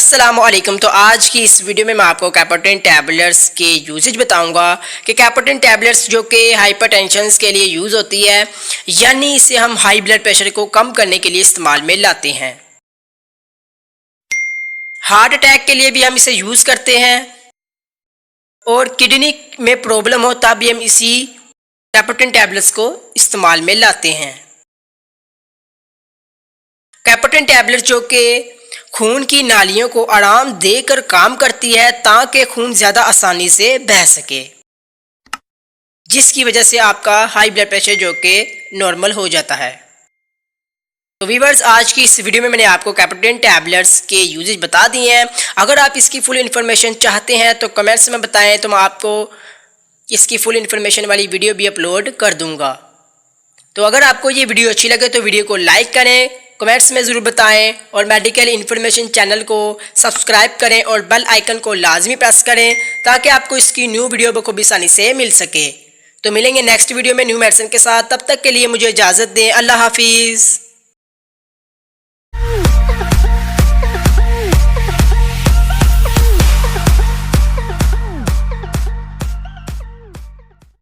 अस्सलामुअलैकुम। तो आज की इस वीडियो में मैं आपको कैपोटेन टैबलेट्स के यूजेज बताऊंगा कि कैपोटेन टैबलेट्स जो कि हाइपरटेंशन के लिए यूज़ होती है, यानी इसे हम हाई ब्लड प्रेशर को कम करने के लिए इस्तेमाल में लाते हैं। हार्ट अटैक के लिए भी हम इसे यूज़ करते हैं और किडनी में प्रॉब्लम हो तब भी हम इसी कैपोटेन टैबलेट्स को इस्तेमाल में लाते हैं। कैपोटेन टैबलेट जो कि खून की नालियों को आराम देकर काम करती है ताकि खून ज़्यादा आसानी से बह सके, जिसकी वजह से आपका हाई ब्लड प्रेशर जो कि नॉर्मल हो जाता है। तो वीवर्स, आज की इस वीडियो में मैंने आपको कैपोटेन टैबलेट्स के यूजेज बता दिए हैं। अगर आप इसकी फुल इन्फॉर्मेशन चाहते हैं तो कमेंट्स में बताएं, तो मैं आपको इसकी फुल इन्फॉर्मेशन वाली वीडियो भी अपलोड कर दूंगा। तो अगर आपको ये वीडियो अच्छी लगे तो वीडियो को लाइक करें, कमेंट्स में ज़रूर बताएं और मेडिकल इन्फॉर्मेशन चैनल को सब्सक्राइब करें और बेल आइकन को लाजमी प्रेस करें ताकि आपको इसकी न्यू वीडियो बखूबी आसानी से मिल सके। तो मिलेंगे नेक्स्ट वीडियो में न्यू मेडिसिन के साथ। तब तक के लिए मुझे इजाज़त दें। अल्लाह हाफिज़।